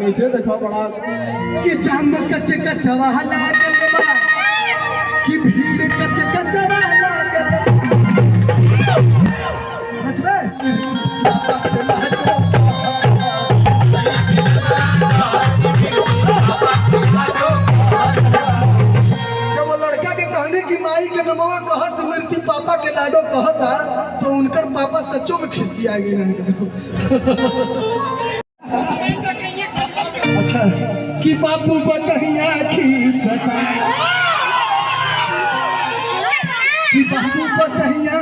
नीचे देखो बड़ा कि जाम कच कचवा लागल बा कि भीड़ कच कचवा लागल नचबे जब वो लड़का के कहने की माई के नमवा कह सुमरती पापा के लाडो कहता तो उनकर पापा सच्चों में खिसिया गए अच्छा कि बापू बकहिया खींचता कि बापू बकहिया